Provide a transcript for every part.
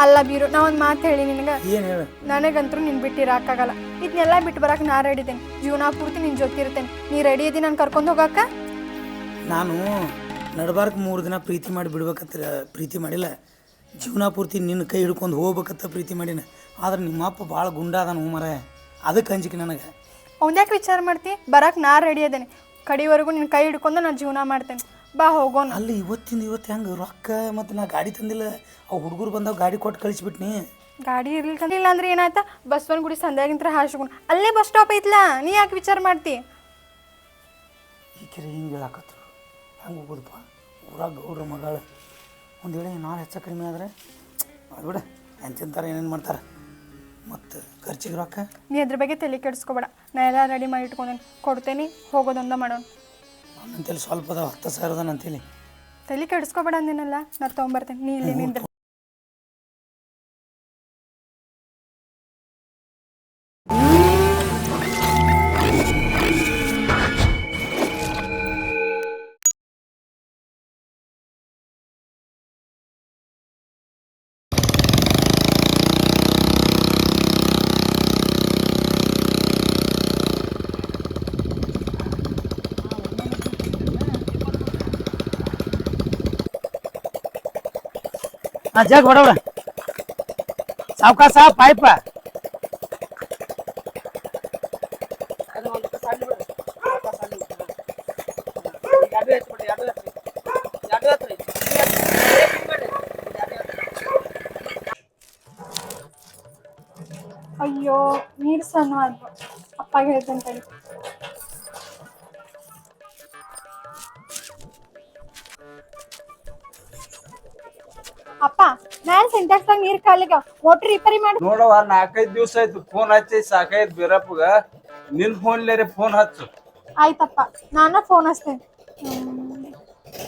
ಅಲ್ಲ ಬೀರು ನಾ ಒಂದು ಮಾತು ಹೇಳಿ ನಿನಗೆ. ಏನು ಹೇಳು? ನನಗಂತೂ ನಿನ್ ಬಿಟ್ಟಿರಾಕಾಗಲ್ಲ. ಇದನ್ನೆಲ್ಲ ಬಿಟ್ಟು ಬರಕ್ಕೆ ನಾ ರೆಡಿ ಇದ್ದೇನೆ. ಜೀವನ ಪೂರ್ತಿ ನಿನ್ನ ಜೊತೆ ಇರ್ತೇನೆ. ನೀ ರೆಡಿ ಇದ್ದೀನಿ ನಾನು ಕರ್ಕೊಂಡು ಹೋಗಕ್ಕ? ನಾನು ನಡ್ಬಾರ್ಕ್ 3 ದಿನ ಪ್ರೀತಿ ಮಾಡಿ ಬಿಡ್ಬೇಕತ್ತ ಪ್ರೀತಿ ಮಾಡಿಲ್ಲ. ಜೀವನ ಪೂರ್ತಿ ನಿನ್ನ ಕೈ ಹಿಡ್ಕೊಂಡು ಹೋಗ್ಬೇಕತ್ತ ಪ್ರೀತಿ ಮಾಡಿನ. ಆದ್ರೆ ನಿಮ್ಮಪ್ಪ ಭಾಳ ಗುಂಡ ಅದಾನ ಮರ, ಅದಕ್ಕೆ ಅಂಜಿಕೆ ನನಗೆ. ಅವ್ನ್ಯಾಕೆ ವಿಚಾರ ಮಾಡ್ತಿ? ಬರಕ್ಕೆ ನಾ ರೆಡಿ ಇದ್ದೇನೆ. ಕಡಿವರೆಗೂ ನಿನ್ನ ಕೈ ಹಿಡ್ಕೊಂಡು ನಾನು ಜೀವನ ಮಾಡ್ತೇನೆ. ಬಾ ಹೋಗೋಣ. ಅಲ್ಲಿ ಇವತ್ತಿಂದ ಇವತ್ತು ಹೆಂಗೆ ರೊಕ್ಕ ಮತ್ತು ನಾ ಗಾಡಿ ತಂದಿಲ್ಲ. ಅವು ಹುಡುಗರು ಬಂದಾಗ ಗಾಡಿ ಕೊಟ್ಟು ಕಳಿಸ್ಬಿಟ್ನಿ. ಗಾಡಿ ಇರ್ಲಿಲ್ಲ ಅಂದ್ರೆ ಏನಾಯ್ತಾ? ಬಸವನ ಗುಡಿ ಸಂಧ್ಯಾಗಿಂತ ಹಾಸ್ಕೊಂಡು ಅಲ್ಲೇ ಬಸ್ ಸ್ಟಾಪ್ ಐತ್ಲಾ. ನೀ ಯಾಕೆ ವಿಚಾರ ಮಾಡ್ತಿ? ಈಕೆರೆ ಹಿಂಗೆ ಹೇಳಾಕತ್ರು. ಹೆಂಗೆ ಹೋಗೋದಪ್ಪ? ಊರಾಗ ಗೌಡ್ರ ಮಗಳು ಒಂದು ವೇಳೆ ನಾಳೆ ಹೆಚ್ಚು ಕಡಿಮೆ ಆದರೆ ಬಿಡ, ಏನು ತಿಂತಾರೆ ಏನೇನು ಮಾಡ್ತಾರೆ. ಮತ್ತು ಖರ್ಚಿಗೆ ರೊಕ್ಕ ನೀ ಅದ್ರ ಬಗ್ಗೆ ತಲೆ ಕೆಡಿಸ್ಕೊಬೇಡ. ನಾ ಎಲ್ಲ ರೆಡಿ ಮಾಡಿ ಇಟ್ಕೊಂಡೇನೆ, ಕೊಡ್ತೇನೆ. ಹೋಗೋದೊಂದ ಮಾಡೋಣ. ನನ್ನಂತೇಳಿ ಸ್ವಲ್ಪ ಅದ 10,000 ಅದ ನಂತೇಳಿ. ತಲೆ ಕೆಡಿಸ್ಕೊಬೇಡ ಅಂದೇನಲ್ಲ, ನಾ ತೊಗೊಂಬರ್ತೇನೆ. ನೀ ಇಲ್ಲಿ ನಿಂದ್ರೆ ಜಾಗ ಹೊಡವ್ರ ಸಾವ್ಕಾಸ ಪಾಯ್ಪ. ಅಯ್ಯೋ ನೀರು ಸಣ್ಣ ಆದ್ವು. ಅಪ್ಪಾಗ ಹೇಳ್ತೇನೆ ತಡಿ. ಅಪ್ಪ ಮ್ಯಾಲ ಸಿಂಟ್ಯಾಕ್ಸ್ದಾಗ ನೀರ್ ಖಾಲಿಗ, ಮೋಟರ್ ರಿಪೇರಿ ಮಾಡಿ. ನೋಡವ 4-5 ದಿವಸ ಆಯ್ತು ಫೋನ್ ಹಚ್ಚಿ ಸಾಕಾಯ್ತು. ಬೀರಪ್ಪಗ ನಿನ್ ಫೋನ್ಲೇರಿ ಫೋನ್ ಹಚ್ಚು. ಆಯ್ತಪ್ಪ, ನಾನ ಫೋನ್ ಹಚ್ತೇನೆ.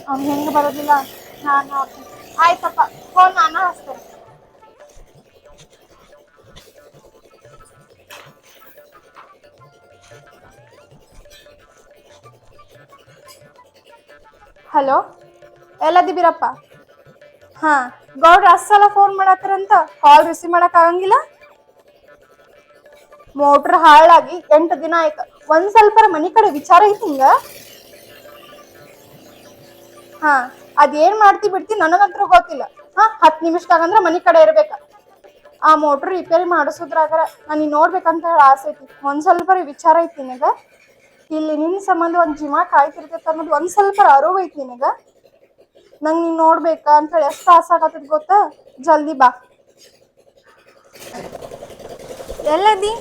ಅವ್ನು ಹೆಂಗೆ ಬರೋದಿಲ್ಲ, ನಾನು ಆಯ್ತಪ್ಪ ಫೋನ್ ನಾನ ಹಚ್ತೇನೆ. ಹಲೋ, ಎಲ್ಲದಿ ಬೀರಪ್ಪ? ಹಾ, ಗೌಡ್ರ ಅಷ್ಟೆಲ್ಲ ಫೋನ್ ಮಾಡತ್ತಾರಂತ ಕಾಲ್ ರಿಸೀವ್ ಮಾಡಕ್ ಆಗಂಗಿಲ್ಲ. ಮೋಟ್ರ್ ಹಾಳಾಗಿ 8 ದಿನ ಆಯ್ತು. ಒಂದ್ ಸ್ವಲ್ಪ ಮನಿ ಕಡೆ ವಿಚಾರ ಐತಿ ಹಿಂಗ? ಹಾ, ಅದೇನ್ ಮಾಡ್ತಿ ಬಿಡ್ತಿ ನನಗಂತೂ ಗೊತ್ತಿಲ್ಲ. 10 ನಿಮಿಷದಾಗಂದ್ರ ಮನಿ ಕಡೆ ಇರ್ಬೇಕ. ಆ ಮೋಟ್ರ್ ರಿಪೇರಿ ಮಾಡಿಸೋದ್ರಾಗ ನಾನು ನೋಡ್ಬೇಕಂತ ಹೇಳಿ ಆಸೆ ಐತಿ. ಒಂದ್ ಸ್ವಲ್ಪ ವಿಚಾರ ಐತಿ ನಿನಗ. ಇಲ್ಲಿ ನಿನ್ ಸಂಬಂಧ ಒಂದ್ ಜೀವ ಕಾಯ್ತಿರ್ತೈತಿ ಅನ್ನೋದು ಒಂದ್ ಸ್ವಲ್ಪ ಅರಿವು ಐತಿ ನಿನಗ. ನಂಗೆ ನೀನ್ ನೋಡ್ಬೇಕಾ ಅಂತ ಹೇಳಿ ಎಷ್ಟು ಆಸೆ ಆಗತ್ತದ ಗೊತ್ತಾ? ಜಲ್ದಿ ಬಾ. ಎಲ್ಲದಿ?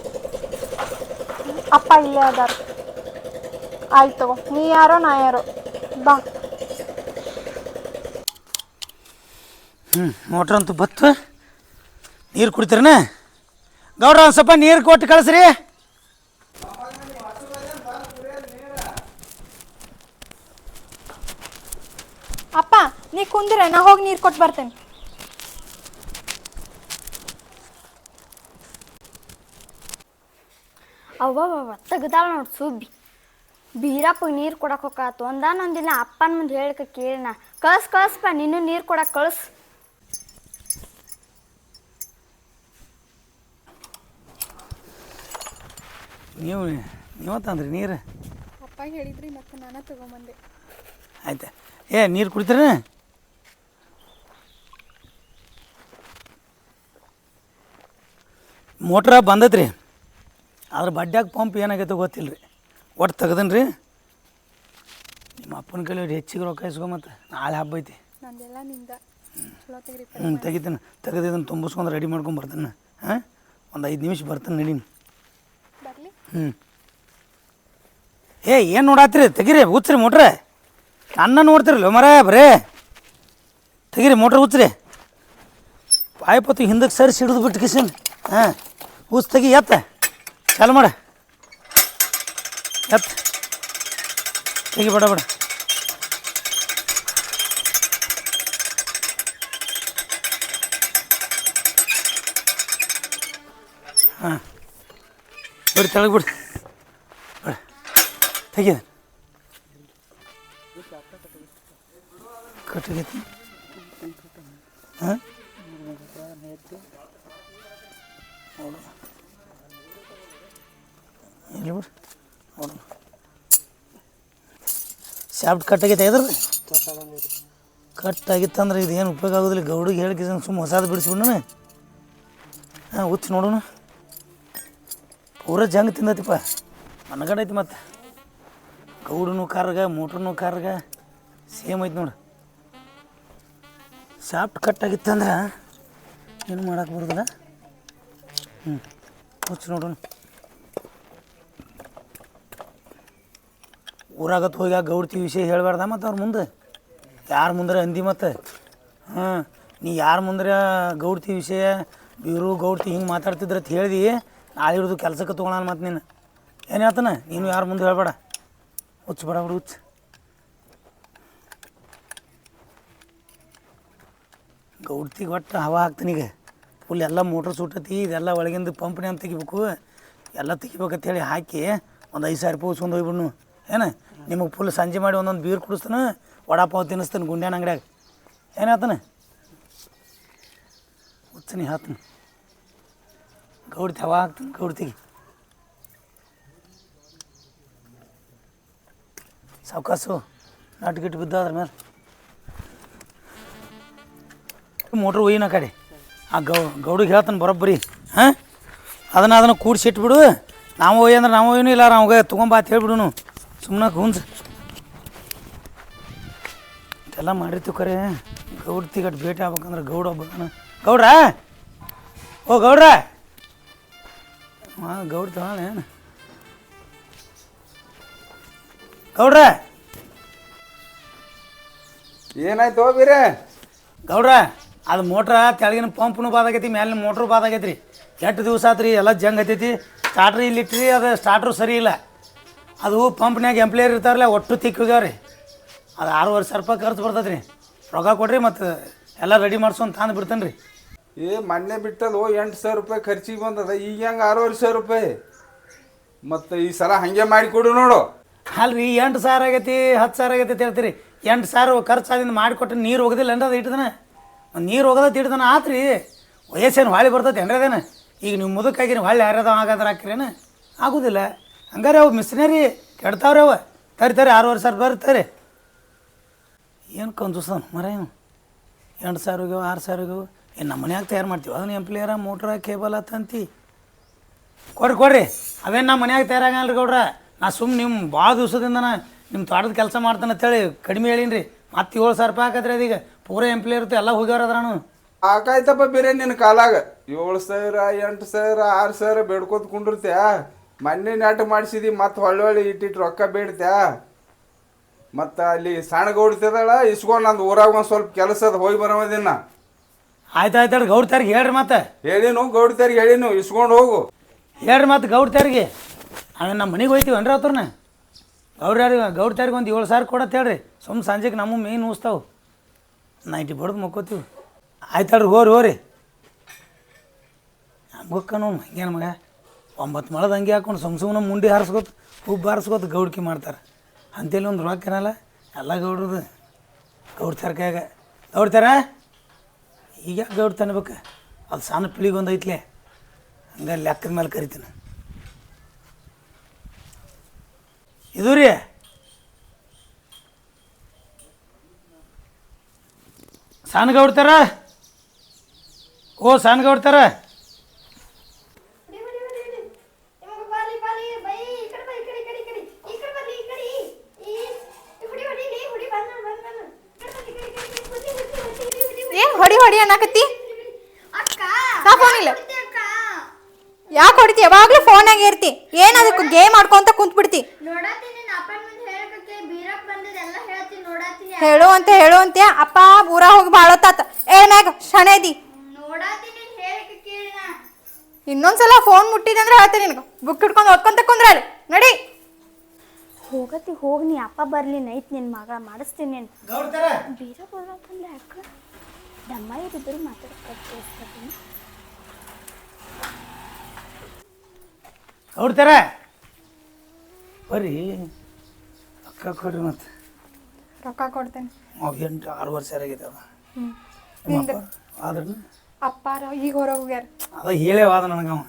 ಅಪ್ಪ ಇಲ್ಲೇ ಅದಾರ. ಆಯ್ತು, ನೀ ಯಾರೋ ನಾ ಯಾರೋ, ಬಾ. ಮೋಟ್ರ್ ಅಂತೂ ಬತ್ತು. ನೀರು ಕುಡಿತೀರನ ಗೌಡ್ರ? ಒಂದು ಸ್ವಲ್ಪ ನೀರು ಕೊಟ್ಟು ಕಳಿಸ್ರಿ. ಅಪ್ಪ ನೀ ಕುಂದ್ರೆ ನಾ ಹೋಗಿ ನೀರು ಕೊಟ್ಟು ಬರ್ತೇನೆ. ಅವ್ವ ತೆಗ್ದಾಳ ನೋಡಿ ಸುಬ್ಬಿ. ಬೀರಪ್ಪಗೆ ನೀರು ಕೊಡಕ್ಕೆ ಹೋಗಾತು ಒಂದಾನೊಂದಿಲ್ಲ. ಅಪ್ಪನ ಮುಂದೆ ಹೇಳಿಕ ಕೇಳಿನ ಕಳ್ಸಪ್ಪ, ನೀನು ನೀರು ಕೊಡಕ್ಕೆ ಕಳ್ಸು. ನೀವು ತಂದ್ರಿ ನೀರು? ಅಪ್ಪ ಹೇಳಿದ್ರಿ ಮತ್ತೆ ನಾನು ತಗೊಂಬಂದೆ. ಆಯ್ತಾ? ನೀರು ಕುಡಿತೀರ? ಮೋಟ್ರ ಬಂದೈತ್ರಿ, ಆದ್ರೆ ಬಡ್ಡ್ಯಾಗ ಪಂಪ್ ಏನಾಗೈತೆ ಗೊತ್ತಿಲ್ಲ ರೀ. ಒಟ್ಟು ತೆಗ್ದನ್ ರೀ. ನಿಮ್ಮ ಅಪ್ಪನ ಕೈಲಿ ಹೆಚ್ಚಿಗೆ ರೊಕ್ಕ ಇಸ್ಕೊಂಬತ್ತೆ. ನಾಳೆ ಹಬ್ಬ ಐತಿ. ನಂದೆಲ್ಲ ನಿಂದ. ತೆಗಿತಾನೆ. ತೆಗೆದಿದ್ದನ್ನು ತುಂಬಿಸ್ಕೊಂಡು ರೆಡಿ ಮಾಡ್ಕೊಂಡು ಬರ್ತಾನೆ. ಒಂದು 5 ನಿಮಿಷ ಬರ್ತಾನೆ, ನಡೀನಿ. ಏನು ನೋಡಾತ್ರಿ? ತೆಗೀರಿ, ಹುಚ್ಚ್ರಿ ಮೋಟ್ರ. ಅನ್ನ ನೋಡ್ತಿರಲ್ಲ ಮರ, ಬರೇ ತೆಗೀರಿ ಮೋಟ್ರ್, ಹುಚ್ಚ್ರಿ. ಪಾಯ್ಪತ್ತು ಹಿಂದಕ್ಕೆ ಸರಿ ಸಿಡಿದು ಬಿಟ್ಟು ಕಿಸನ್. ಹುಚ್ಚ ತೆಗಿ, ಎತ್ತ ಚಾಲು ಮಾಡ, ಎತ್ತ ತೆಗಿ, ಬೇಡ ಬೇಡ. ಬಿಡಿ, ತೆಳಗೆ ಬಿಡಿ, ಬೇಡ ತೆಗಿ. ಕಟ್ಟಗೈತಿ. ನೋಡು ಇಲ್ಲಿ ಬಿಡ್ರಿ ನೋಡು ಶಾಫ್ಟ್ ಕಟ್ ಆಗೈತೆ ಇದ್ರದ್ದು ಕಟ್ ಆಗಿತ್ತಂದ್ರೆ ಇದು ಏನು ಉಪಯೋಗ ಆಗೋದಿಲ್ಲ ಗೌಡಿಗೆ ಹೇಳಿಕೆ ಸುಮ್ಮನೆ ಹೊಸಾದು ಬಿಡಿಸ್ಬಿಡೋಣ ಹಾಂ ಹುಚ್ಚು ನೋಡೋಣ ಪೂರ ಜಂಗ್ ತಿಂದತಿಪ್ಪ ಮನಗಂಡ ಐತಿ ಮತ್ತು ಗೌಡನು ಕಾರ್ಗ ಮೋಟ್ರನು ಕಾರ್ಗ ಸೇಮ್ ಐತಿ ನೋಡು ಶಾಫ್ಟ್ ಕಟ್ ಆಗಿತ್ತಂದ್ರೆ ಏನು ಮಾಡಕ್ಕೆ ಬರೋದಿಲ್ಲ ಹುಚ್ಚು ನೋಡೋಣ ಊರಾಗತ್ತು ಹೋಗಿ ಆ ಗೌಡ್ತಿ ವಿಷಯ ಹೇಳ್ಬಾರ್ದ ಮತ್ತು ಅವ್ರ ಮುಂದೆ ಯಾರ ಮುಂದ್ರೆ ಅಂದಿ ಮತ್ತು ಹಾಂ ನೀ ಯಾರ ಮುಂದ್ರೆ ಗೌಡ್ತಿ ವಿಷಯ ಇವರು ಗೌಡ್ತಿ ಹಿಂಗೆ ಮಾತಾಡ್ತಿದ್ರತ್ ಹೇಳ್ದು ನಾಳೆ ಹಿಡಿದು ಕೆಲಸಕ್ಕೆ ತೊಗೊಳಣ ಮತ್ತು ನೀನು ಏನು ಹೇಳ್ತಾನ ನೀನು ಯಾರ ಮುಂದೆ ಹೇಳ್ಬೇಡ ಹುಚ್ಚು ಬೇಡ ಬಿಡು ಹುಚ್ಚು ಗೌಡ್ತಿಗೆ ಒಟ್ಟು ಹವಾ ಹಾಕ್ತಾನೀಗ ಫುಲ್ ಎಲ್ಲ ಮೋಟ್ರ್ ಸುಟ್ಟತಿ ಇದೆಲ್ಲ ಒಳಗಿಂದ ಪಂಪ್ನೇ ಅಂತ ತೆಗಿಬೇಕು ಎಲ್ಲ ತೆಗಿಬೇಕಂತೇಳಿ ಹಾಕಿ ಒಂದು 5,000 ರೂಪಾಯಿ ಉಸ್ಕೊಂಡು ಹೋಗ್ಬಿಡ್ನು ಏನು ನಿಮಗೆ ಫುಲ್ ಸಂಜೆ ಮಾಡಿ ಒಂದೊಂದು ಬೀರ್ ಕುಡಿಸ್ತಾನೆ ವಡಾಪಾವ್ ತಿನ್ನಿಸ್ತಾನೆ ಗುಂಡ್ಯಾನ ಅಂಗಡ್ಯಾಗ ಏನು ಹೇಳ್ತಾನೆ ಹುಚ್ಚನಿ ಹಾಕ್ತಾನೆ ಗೌಡ್ತಿ ಹವಾ ಹಾಕ್ತಾನೆ ಗೌಡ್ತಿಗೆ ಸಾವಕಾಸು ನಟ್ ಗಿಟ್ಟು ಬಿದ್ದ ಅದ್ರ ಮೇಲೆ ಮೋಟ್ರ್ ಒಯ್ಯಿನ ಕಡೆ ಆ ಗೌಡಿಗೆ ಹೇಳ್ತಾನೆ ಬರೋಬ್ಬರಿ ಹಾಂ ಅದನ್ನು ಕೂಡಿಸಿ ಇಟ್ಬಿಡು ನಾವು ಒಯ್ಯಿ ಅಂದ್ರೆ ನಾವು ಒಯ್ಯೂ ಇಲ್ಲ ಅವಂಗೆ ತೊಗೊಂಬ ಅಂತ ಹೇಳ್ಬಿಡುನು ಸುಮ್ಮನೆ ಹುಂಜ ಎಲ್ಲ ಮಾಡಿರ್ತೀವಿ ಕರೆ ಗೌಡ್ತಿಗಟ್ಟು ಭೇಟಿ ಆಗ್ಬೇಕಂದ್ರೆ ಗೌಡ ಒಬ್ಬ ಗೌಡ್ರ ಓ ಗೌಡ್ರ ಹಾಂ ಗೌಡ ತಗೊಳ್ಳೇನು ಗೌಡ್ರ ಏನಾಯ್ತು ಬೇರೆ ಗೌಡ್ರ ಅದು ಮೋಟ್ರ ಕೆಳಗಿನ ಪಂಪ್ನು ಬಾದಾಗೈತಿ ಮ್ಯಾಲಿನ ಮೋಟ್ರು ಬಾದಾಗೈತಿ ರೀ ಎಷ್ಟು ದಿವಸ ಆತ್ರಿ ಎಲ್ಲ ಜಂಗ್ ಹತ್ತೈತಿ ಸ್ಟಾರ್ಟ್ರ್ ಇಲ್ಲಿ ಇಟ್ರಿ ಅದು ಸ್ಟಾರ್ಟ್ರು ಸರಿ ಇಲ್ಲ ಅದು ಪಂಪ್ನ್ಯಾಗ ಎಂಪ್ಲಾಯರ್ ಇರ್ತಾರಲ್ಲ ಒಟ್ಟು ತಿಕ್ಕೋಗ್ಯಾವ ರೀ ಅದು 6,500 ರೂಪಾಯಿ ಖರ್ಚು ಬರ್ತೈತೆ ರೀ ರೊಕ್ಕ ಕೊಡ್ರಿ ಮತ್ತು ಎಲ್ಲ ರೆಡಿ ಮಾಡ್ಸೊಂದು ತಂದು ಬಿಡ್ತೇನೆ ರೀ ಮೊನ್ನೆ ಬಿಟ್ಟದು 8,000 ರೂಪಾಯಿ ಖರ್ಚಿಗೆ ಬಂದದ ಈಗ ಹೆಂಗೆ 6,500 ರೂಪಾಯಿ ಮತ್ತು ಈ ಸಲ ಹಾಗೆ ಮಾಡಿಕೊಡು ನೋಡು ಅಲ್ರಿ 8,000 ಆಗೈತಿ 10,000 ಆಗೈತಿ ಅಂತ ಹೇಳ್ತೀರಿ 8,000 ಖರ್ಚು ಆದಿಂದ ಮಾಡಿಕೊಟ್ಟು ನೀರು ಹೋಗೋದಿಲ್ಲ ಅಂದ್ರೆ ಅದು ಇಟ್ಟದನ ನೀರು ಹೋಗೋದತ್ತು ಇಡ್ತಾನ ಆತ್ರಿ ವಯಸ್ಸೇನು ಹೊಳ್ಳಿ ಬರ್ತೈತೆ ಏನ್ರಿ ಅದೇನು ಈಗ ನೀವು ಮುದಕ್ಕಾಗಿರಿ ಹೊಳ್ಳಿ ಯಾರ್ಯಾದ ಹಾಗಾದ್ರೆ ಹಾಕಿರೇನು ಆಗೋದಿಲ್ಲ ಹಂಗಾರೆ ಅವು ಮಿಸ್ನರಿ ಕೆಡ್ತಾವ್ರಿ ಅವ ತರಿ 6,500 ಬರ್ತಾರೆ ಏನು ಕಂಜೂಸ್ತಾನ ಮರ ಏನು 8,000 ಹೋಗ್ಯಾವ 6,000 ಹೋಗ್ಯಾವ ಏನು ನಮ್ಮ ಮನ್ಯಾಗ ತಯಾರು ಮಾಡ್ತೀವಿ ಅದನ್ನ ಎಂಪ್ಲಿಯರ ಮೋಟ್ರ ಕೇಬಲ್ ಅಂತಂತಿ ಕೊಡ್ರಿ ಅವೇನು ನಮ್ಮ ಮನ್ಯಾಗ ತಯಾರಾಗಲ್ರಿ ಗೌಡ್ರ ನಾ ಸುಮ್ಮನೆ ನಿಮ್ಮ ಭಾಳ ದಿವಸದಿಂದ ನಿಮ್ಮ ತೋಟದ ಕೆಲಸ ಮಾಡ್ತಾನೆ ಅಂತೇಳಿ ಕಡಿಮೆ ಹೇಳೀನಿ ರೀ ಮತ್ತು 7,000 ರೂಪಾಯಿ ಹಾಕತ್ರಿ ಅದೀಗ ಪೂರ ಎಂಪ್ಲಾಯರ್ ಇರುತ್ತೆ ಎಲ್ಲ ಹೋಗ್ಯಾರ ಅದ್ರಾನು ಆಕಾಯ್ತಪ್ಪ ಬೇರೆ ನಿನ್ನ ಕಾಲಾಗ 7,000 8,000 6,000 ಬೇಡ್ಕೋತ ಕುಂಡಿರ್ತ್ಯಾ ಮೊನ್ನೆ ನಾಟ ಮಾಡಿಸಿದಿ ಮತ್ತು ಹೊಳ್ಳಿ ಇಟ್ಟಿಟ್ಟು ರೊಕ್ಕ ಬೇಡ್ತ್ಯಾ ಮತ್ತು ಅಲ್ಲಿ ಸಣ್ಣ ಗೌಡ್ತಿದಳ ಇಸ್ಕೊಂಡು ನಂದು ಊರಾಗ ಒಂದು ಸ್ವಲ್ಪ ಕೆಲಸ ಅದ ಹೋಗಿ ಬರೋದಿನ್ನ ಆಯ್ತು ಗೌಡ್ತಾರಿಗೆ ಹೇಳ್ರಿ ಮತ್ತೆ ಹೇಳಿನು ಗೌಡ್ತಾರಿಗೆ ಹೇಳಿನು ಇಸ್ಕೊಂಡು ಹೋಗು ಹೇಳ್ರಿ ಮತ್ತೆ ಗೌಡ್ತಾರಿಗೆ ಆಮೇಲೆ ನಮ್ಮ ಮನೆಗೆ ಹೋಯ್ತೀವನ್ರಿ ಅವ್ರನ್ನ ಗೌಡ್ತಾರಿಗೆ ಒಂದು 7,000 ಕೊಡತ್ತೆ ಹೇಳ್ರಿ ಸುಮ್ಮನೆ ಸಂಜೆಗೆ ನಮ್ಮ ಮೇನ್ ಊಸ್ತಾವೆ ನೈಟಿ ಬಡ್ದು ಮಕ್ಕೋತೀವಿ ಆಯ್ತು ಹೋರಿ ಹಂಗೊಕ್ಕನು ಹಂಗೇನು ಮಗ 9 ಮೊಳದ ಹಂಗೆ ಹಾಕೊಂಡು ಸುಮ್ಮನೆ ಮುಂಡಿ ಹಾರಿಸ್ಕೊತ ಹುಬ್ಬು ಹಾರಿಸ್ಕೊತ ಗೌಡ್ಕಿ ಮಾಡ್ತಾರೆ ಅಂತೇಳಿ ಒಂದು ರೊಕ್ಕ ಏನಲ್ಲ ಎಲ್ಲ ಗೌಡ್ರದು ಗೌಡ್ತಾರ ಕೈಯಾಗ ಗೌಡ್ತಾರ ಈಗ ಗೌಡ್ ತನ್ಬೇಕು ಅದು ಸಣ್ಣ ಪಿಳಿಗೆ ಒಂದು ಐತ್ಲೆ ಹಂಗೆ ಲೆಕ್ಕದ ಮೇಲೆ ಕರಿತೀನಿ ಇದು ರೀ ಸಣ್ಣ ಗೌಡ್ತಾರ ಓ ಸಣ್ಣ ಗೌಡ್ತಾರ ಏನ್ ಹೊಡಿ ಅನ್ನಕತ್ತಿ ನಾ ಫೋನ್ ಇಲ್ಲ ಯಾಕೆ ಹೊಡಿತಿ ಯಾವಾಗ್ಲೂ ಫೋನಾಗ ಇರ್ತಿ ಏನ್ ಅದಕ್ಕೆ ಗೇಮ್ ಆಡ್ಕೊಂತ ಕುಂತ್ ಬಿಡ್ತಿ ಹೇಳು ಅಂತ ಅಪ್ಪ ಊರ ಹೋಗಿ ಬಾಳತ್ತಾತ ಏನಾಗ ಶಣೇದಿ ಇನ್ನೊಂದ್ಸಲ ಫೋನ್ ಮುಟ್ಟಿದಂದ್ರೆ ಹೇಳ್ತೀನಿ ನಿನಗೆ ಬುಕ್ ಹಿಡ್ಕೊಂಡು ಓದ್ಕೊಂತ ಕುಂದ್ರ ನಡಿ ಹೋಗತಿ ಹೋಗಿ ನೀ ಅಪ್ಪ ಬರ್ಲಿ ನೈಟ್ ನಿನ್ನ ಮಗ ಮಾಡಿಸ್ತೀನಿ ನೀನು ಬೇರೆ ಬಂದ ಯಾಕ ದಮ್ಮ ಇರಿದ್ರು ಮಾತಾಡ್ತೀನಿ ಗೌಡ್ತಾರ ಬರ್ರಿ ರೊಕ್ಕ ಕೊಡ್ರಿ ಮತ್ತೆ ರೊಕ್ಕ ಕೊಡ್ತೇನೆ 6 ವರ್ಷ ಆಗೈತೆ ಅದ ಆದ್ರೂ ಅಪ್ಪಾರ ಈಗ ಹೊರಗೆ ಹೋಗ್ಯಾರ. ಅದ ಹೇಳೇವಾದ ನನಗೆ ಅವ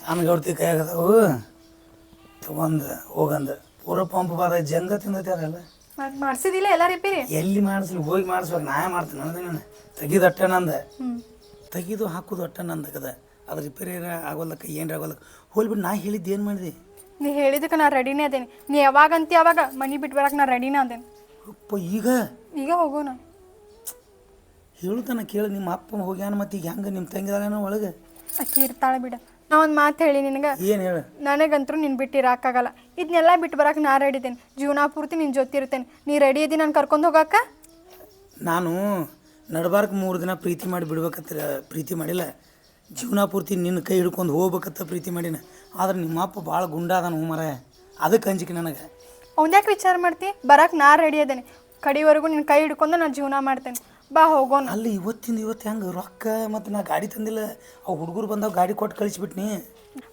ಸಣ್ಣ ಗೌಡ್ತಿ ಕೈಯಾಗದವು ತಗೊಂಡು ಹೋಗಂದ ಪೂರ ಪಂಪ್ ಬಾದ ಜಂಗ ತಿಂದತ್ಯಾರಲ್ಲ. ಮಾಡ್ಸಿದಿಲ್ಲ ಎಲ್ಲ ರಿಪೇರಿ? ಎಲ್ಲಿ ಮಾಡಿಸ್ಲಿ ಹೋಗಿ ಮಾಡಿಸ್ಬೇಕು, ನಾ ಮಾಡ್ತೀನಿ ಅಂದ್ರೆ ನಾನು ತೆಗಿದು ಅಟ್ಟ ನಂದ ತೆಗಿದು ಹಾಕೋದು ಅಟ್ಟ ನಂದಕದ. ಅದು ರಿಪೇರಿ ಆಗೋಲ್ಲಕ್ಕ ಏನ್ರ ಆಗೋಲ್ಲಕ್ಕ ಹೋಲ್ಬಿಟ್ಟು ನಾ ಹೇಳಿದ್ದು ಏನು ಮಾಡಿದೆ? ನೀ ಹೇಳಿದಕ್ಕೆ ನಾ ರೆಡಿನೇ ಅದೇನಿ. ನೀ ಯಾವಾಗ ಅಂತಿ ಯಾವಾಗ ಮನೆ ಬಿಟ್ಟು ಬರಕ್ಕೆ ನಾ ರೆಡಿನೇ ಅದೇನಿ. ಅಪ್ಪ ಈಗ ಹೋಗೋಣ. ಹೇಳುತ್ತಾನ ಕೇಳಿ ನಿಮ್ಮ ಅಪ್ಪ ಹೋಗ್ಯಾನ ಮತ್ತೆ ಈಗ ಹೆಂಗೆ ನಿಮ್ಮ ತಂಗಿದಾಗನ ಒಳಗೆ ಅಕ್ಕಿ ಇರ್ತಾಳೆ ಬಿಡ. ನಾ ಒಂದು ಮಾತು ಹೇಳಿ ನಿನಗೆ, ಏನು ಹೇಳ? ನನಗಂತೂ ನಿನ್ನ ಬಿಟ್ಟು ಇರೋಕ್ಕಾಗಲ್ಲ. ಇದನ್ನೆಲ್ಲ ಬಿಟ್ಟು ಬರಕ್ಕೆ ನಾ ರೆಡಿ ಇದ್ದೇನೆ. ಜೀವನ ಪೂರ್ತಿ ನಿನ್ನ ಜೊತೆ ಇರ್ತೇನೆ. ನೀ ರೆಡಿ ಇದ್ದೀನಿ ನಾನು ಕರ್ಕೊಂಡು ಹೋಗಕ್ಕ? ನಾನು ನಡ್ಬಾರ್ಕ 3 ದಿನ ಪ್ರೀತಿ ಮಾಡಿ ಬಿಡ್ಬೇಕತ್ತ ಪ್ರೀತಿ ಮಾಡಿಲ್ಲ. ಜೀವನ ಪೂರ್ತಿ ನಿನ್ನ ಕೈ ಹಿಡ್ಕೊಂಡು ಹೋಗ್ಬೇಕತ್ತ ಪ್ರೀತಿ ಮಾಡಿನ. ಆದ್ರೆ ನಿಮ್ಮ ಅಪ್ಪ ಭಾಳ ಗುಂಡಾದನು ಮರ, ಅದಕ್ಕೆ ಅಂಜಿಕೆ ನನಗೆ. ಅವ್ನ್ಯಾಕೆ ವಿಚಾರ ಮಾಡ್ತಿ? ಬರಕ್ಕೆ ನಾ ರೆಡಿ ಅದೇನೆ. ಕಡಿವರೆಗೂ ನಿನ್ನ ಕೈ ಹಿಡ್ಕೊಂಡು ನಾನು ಜೀವನ ಮಾಡ್ತೇನೆ. ಬಾ ಹೋಗೋಣ. ಅಲ್ಲಿ ಇವತ್ತಿಂದ ಇವತ್ತು ಹೆಂಗೆ ರೊಕ್ಕ ಮತ್ತು ನಾ ಗಾಡಿ ತಂದಿಲ್ಲ. ಅವು ಹುಡುಗರು ಬಂದಾವ ಗಾಡಿ ಕೊಟ್ಟು ಕಳಿಸ್ಬಿಟ್ನಿ.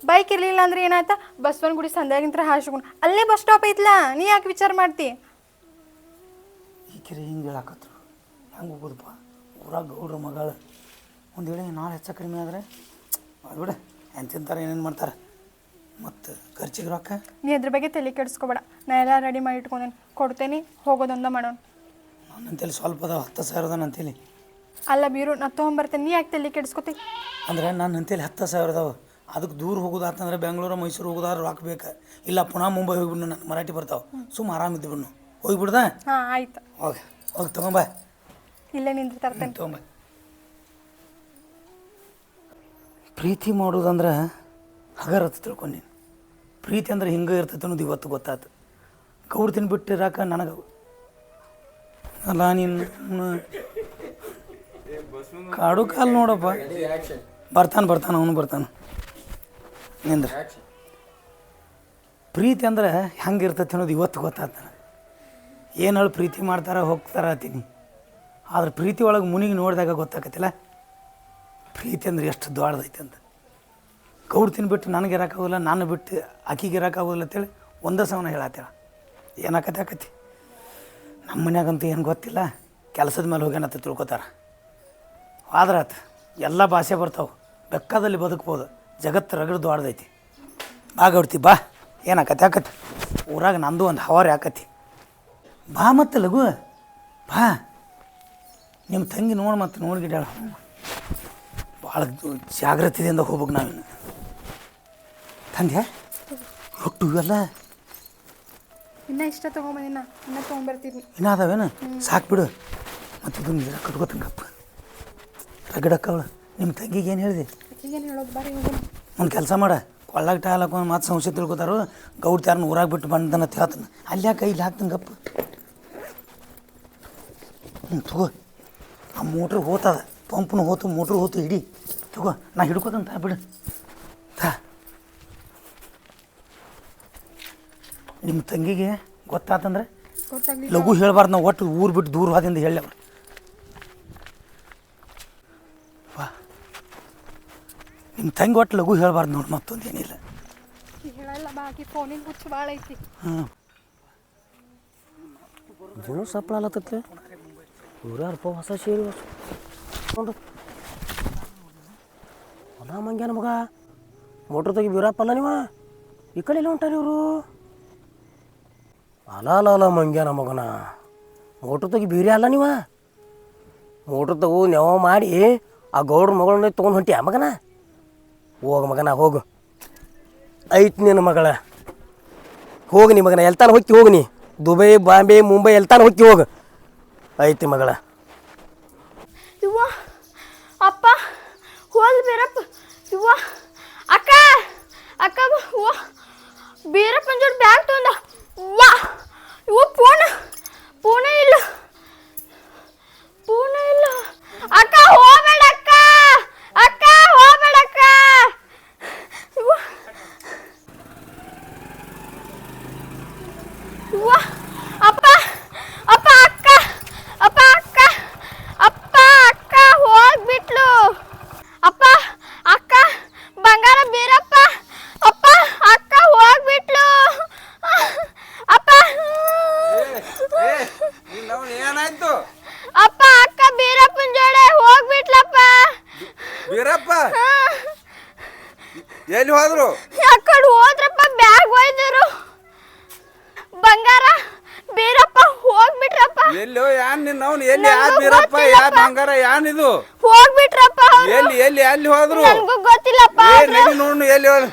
ಬೈಕ್ ಇರಲಿಲ್ಲ ಅಂದ್ರೆ ಏನಾಯ್ತಾ? ಬಸವನ ಗುಡಿ ಸಂಧ್ಯಾಗಿಂತ ಹಾಸ್ಕೊಂಡು ಅಲ್ಲೇ ಬಸ್ ಸ್ಟಾಪ್ ಐತ್ಲಾ. ನೀ ಯಾಕೆ ವಿಚಾರ ಮಾಡ್ತಿ? ಈ ಕೆರೆ ಹಿಂಗೆ ಹೇಳಾಕತ್ರು ಹೆಂಗೆ ಹೋಗೋದಪ್ಪ? ಊರಾಗ ಗೌಡ್ರ ಮಗಳು ಒಂದು ವೇಳೆ ನಾಳೆ ಹೆಚ್ಚು ಕಡಿಮೆ ಆದರೆ ಮಾಡ್ಬಿಡ ಏನು ತಿಂತಾರೆ ಏನೇನು ಮಾಡ್ತಾರೆ ಮತ್ತು ಖರ್ಚಿಗೆ ರೊಕ್ಕ. ನೀ ಅದ್ರ ಬಗ್ಗೆ ತಲೆ ಕೆಡಿಸ್ಕೊಬೇಡ. ನಾ ಎಲ್ಲ ರೆಡಿ ಮಾಡಿ ಇಟ್ಕೊಂಡೇನೆ, ಕೊಡ್ತೇನೆ. ಹೋಗೋದೊಂದ ಮಾಡೋಣ. ನನ್ನಂತೇಳಿ ಸ್ವಲ್ಪ ಅದಾವ 10,000 ಅಂತೇಳಿ. ಅಲ್ಲ ಬೀರು, ನಾ ತೊಗೊಂಬರ್ತೇನೆ. ನೀ ಯಾಕೆ ತಲೆ ಕೆಡಿಸ್ಕೊತಿ? ಅಂದ್ರೆ ನನ್ನಂತೇಳಿ 10,000 ಅದಾವ. ಅದಕ್ಕೆ ದೂರ ಹೋಗೋದಾತಂದ್ರೆ ಬೆಂಗಳೂರು ಮೈಸೂರು ಹೋಗೋದಾದ್ರೆ ರೊಕ್ಕ ಬೇಕು. ಇಲ್ಲ ಪುನಃ ಮುಂಬೈ ಹೋಗಿಬಿಡು, ನನ್ನ ಮರಾಠಿ ಬರ್ತಾವೆ. ಸುಮ್ಮ ಆರಾಮಿದ್ದು ಬಿಡ್ನು ಹೋಗಿಬಿಡ್ದ. ಹಾಂ ಆಯ್ತು. ಹೋಗಿ ಹೋಗಿ ತೊಗೊಂಬ. ಇಲ್ಲೇ ನಿಂತು ತರ್ತೇನೆ. ತೊಗೊಂಬ. ಪ್ರೀತಿ ಮಾಡೋದಂದ್ರೆ ಹಗರತ್ತು ತಿಳ್ಕೊಂಡು ಪ್ರೀತಿ ಅಂದ್ರೆ ಹಿಂಗೆ ಇರ್ತೈತೆ ಅನ್ನೋದು ಇವತ್ತು ಗೊತ್ತಾಯ್ತು. ಗೌಡ್ತಿನ ಬಿಟ್ಟಿರಾಕ ನನಗೆ ಅಲ್ಲ ನೀನು ಕಾಡು ಕಾಲು ನೋಡಪ್ಪ. ಬರ್ತಾನೆ ಅವನು ಬರ್ತಾನೆ ನಿಂದ್ರೆ. ಪ್ರೀತಿ ಅಂದ್ರೆ ಹೆಂಗೆ ಇರ್ತೈತೆ ಅನ್ನೋದು ಇವತ್ತು ಗೊತ್ತಾಯ್ತು ನನಗೆ. ಏನು ಹೇಳಿ ಪ್ರೀತಿ ಮಾಡ್ತಾರೆ ಹೋಗ್ತಾರೆ ಅಂತೀನಿ. ಆದ್ರೆ ಪ್ರೀತಿ ಒಳಗೆ ಮುನಿಗೆ ನೋಡಿದಾಗ ಗೊತ್ತಾಗತ್ತಿಲ್ಲ ಪ್ರೀತಿ ಅಂದ್ರೆ ಎಷ್ಟು ದೊಡ್ಡದೈತೆ ಅಂತ. ಗೌಡ್ತಿನ ಬಿಟ್ಟು ನನಗೆ ಇರೋಕ್ಕಾಗೋಲ್ಲ, ನಾನು ಬಿಟ್ಟು ಆಕಿಗೆ ಇರೋಕ್ಕಾಗೋಲ್ಲ ಅಂತೇಳಿ ಒಂದೇ ಸವನ ಹೇಳತ್ತೇಳ. ಏನಾಕತಿ ನಮ್ಮ ಮನ್ಯಾಗಂತೂ ಏನು ಗೊತ್ತಿಲ್ಲ. ಕೆಲಸದ ಮೇಲೆ ಹೋಗ್ಯಾನತ್ತ ತಿಳ್ಕೊತಾರೆ. ಆದ್ರೆ ಆತು ಎಲ್ಲ ಭಾಷೆ ಬರ್ತಾವೆ, ಬೆಕ್ಕದಲ್ಲಿ ಬದುಕ್ಬೋದು. ಜಗತ್ತು ರಗಡು ದೊಡ್ಡದೈತಿ. ಬಾ ಗೌಡ್ತಿ ಬಾ. ಏನಾಕತಿ ಊರಾಗ ನಂದು ಒಂದು ಹವಾರು ಯಾಕತಿ. ಬಾ ಮತ್ತೆ ಲಘು ಬಾ. ನಿಮ್ಮ ತಂಗಿ ನೋಡಿ ಮತ್ತೆ ನೋಡ್ಗಿಡ್ಯಾಳ. ಭಾಳ ಜಾಗ್ರತೆಯಿಂದ ಹೋಗ್ಬೇಕು ನಾವಿನ್ನು. ತಂದೆ ರೊಟ್ಟು ಇವೆಲ್ಲ ಇನ್ನ ಇಷ್ಟ ತೊಗೊಂಬಂದಿನ, ಇನ್ನ ತೊಗೊಂಬರ್ತೀನಿ. ಇನ್ನೂ ಅದಾವೇನು? ಸಾಕು ಬಿಡು. ಮತ್ತು ಇದನ್ನು ಗಿಡ ಕಟ್ಕೋತಂಗಪ್ಪ ರಗಡಕ್ಕವಳು. ನಿಮ್ಮ ತಂಗಿಗೆ ಏನು ಹೇಳಿದೆ? ಈಗೇನು ಹೇಳೋದು? ಬಾರಿ ಹೋಗೋಣ. ಒಂದು ಕೆಲಸ ಮಾಡ, ಕೊಳ್ಳಾಗ ಟಾಲ್ ಹಾಕೊಂಡು ಮತ್ತೆ ಸಂಶಯ ತಿಳ್ಕೊತಾರೋ. ಗೌಡ್ತಾರನ್ನ ಊರಾಗ ಬಿಟ್ಟು ಬಂದನಂತ ಹೇಳ್ತಾನೆ. ಅಲ್ಲಿ ಯಾಕೆ ಇಲ್ಲಿ ಹಾಕ್ತಂಗಪ್ಪ. ತಗೋ. ಆ ಮೋಟ್ರ್ ಹೋತದ, ಪಂಪ್ನು ಹೋತು, ಮೋಟ್ರ್ ಹೋತು. ಹಿಡಿ ತಗೋ. ನಾ ಹಿಡ್ಕೋತಂತ ಬಿಡು. ತಾ ನಿಮ್ಮ ತಂಗಿಗೆ ಗೊತ್ತಾತಂದ್ರೆ ಗೊತ್ತಾಗ್ಲಿ. ಲಘು ಹೇಳ್ಬಾರ್ದು. ನಾವು ಒಟ್ಟು ಊರು ಬಿಟ್ಟು ದೂರ ಹೋದಿಂದ ಹೇಳಿ ಅವ್ರು. ವಾ ನಿಮ್ಮ ತಂಗಿ ಒಟ್ಟು ಲಘು ಹೇಳ್ಬಾರ್ದು ನೋಡಿ. ಮತ್ತೊಂದು ಏನಿಲ್ಲ. ಹೇಳಲ್ಲ ಬಾಕಿ ಫೋನಿನ ಹುಚ್ಚು ಭಾಳ ಐತಿ. ಹಾಂ ಜೀವನ ಸಪ್ಪಳಾಲತ್ತೈತೆ. ಇವ್ರ್ಯಾರಪ್ಪ ಹೊಸ ಸೇರಿ ನೋಡು ಹೊಲ ಮಂಗ್ಯಾನ ಮಗ. ಮೋಟ್ರ್ ತೆಗಿ ಬೀರಪ್ಪಲ್ಲ ನೀವ. ಈ ಕಡೆ ಎಲ್ಲ ಹೊಂಟಾರ ಇವರು. ಅಲ ಮಂಗ್ಯಾನ ಮಗನ. ಮೋಟ್ರ್ ತೆಗಿ ಬೀರಿ ಅಲ್ಲ ನೀವ. ಮೋಟ್ರ್ ತಗೋ ನೆವ ಮಾಡಿ ಆ ಗೌಡ್ರ ಮಗಳನ್ನ ತೊಗೊಂಡು ಹೊಂಟಿ. ಆ ಮಗನ ಹೋಗ ಮಗನ ಹೋಗು. ಐತ್ ನಿನ್ನ ಮಗಳ ಹೋಗಿ ನೀ ಮಗನ. ಎಲ್ತಾನ ಹೊಕ್ಕಿ ಹೋಗಿ ನೀ. ದುಬೈ ಬಾಂಬೆ ಮುಂಬೈ ಎಲ್ತಾನ ಹೊಕ್ಕಿ ಹೋಗು. ಐತಿ ಮಗಳ. ಇವ್ವ ಅಪ್ಪ ಹೋಲ್ ಬೀರಪ್ಪ. ಇವ್ವ ಅಕ್ಕ ಅಕ್ಕ ಅವ್ವ ಬೀರಪ್ಪನ ಜೋಡಿ ಬ್ಯಾಗ್ ತೊಗೊಂಡ. ವಾ ಇವ ಪೂನ ಇಲ್ಲ ಅಕ್ಕ. ಹೋಗ್ಬೇಡ ಅಕ್ಕ. ಅಕ್ಕ ಹೋಗ್ಬೇಡ ಅಕ್ಕ. ಇವ್ವ ಇವ್ವ ಅಪ್ಪ ಅಪ್ಪ ಅಕ್ಕ ಅಪ್ಪ ಅಕ್ಕ ಅಪ್ಪ ಅಕ್ಕ ಹೋಗ್ಬಿಟ್ಲು. ಅಪ್ಪ ಬೀರಪ್ಪ ಎಲ್ಲಿ ಹೋದ್ರು? ಯಾಕಡೆ ಹೋದ್ರಪ್ಪ? ಬ್ಯಾಗ್ ಒಯ್ದರು. ಬಂಗಾರ ಬೀರಪ್ಪ ಹೋಗ್ಬಿಟ್ರಪ್ಪ. ಎಲ್ಲಿ ಯಾನ್ ನಿನ್ನವನು? ಎಲ್ಲಿ ಯಾ ಬೀರಪ್ಪ ಯಾ ಬಂಗಾರ ಯಾನಿದು? ಹೋಗ್ಬಿಟ್ರಪ್ಪ. ಎಲ್ಲಿ ಎಲ್ಲಿ ಅಲ್ಲಿ ಹೋದ್ರು? ನನಗೂ ಗೊತ್ತಿಲ್ಲಪ್ಪ. ನೋಡು ಎಲ್ಲಿ ಹೋದ್ರು?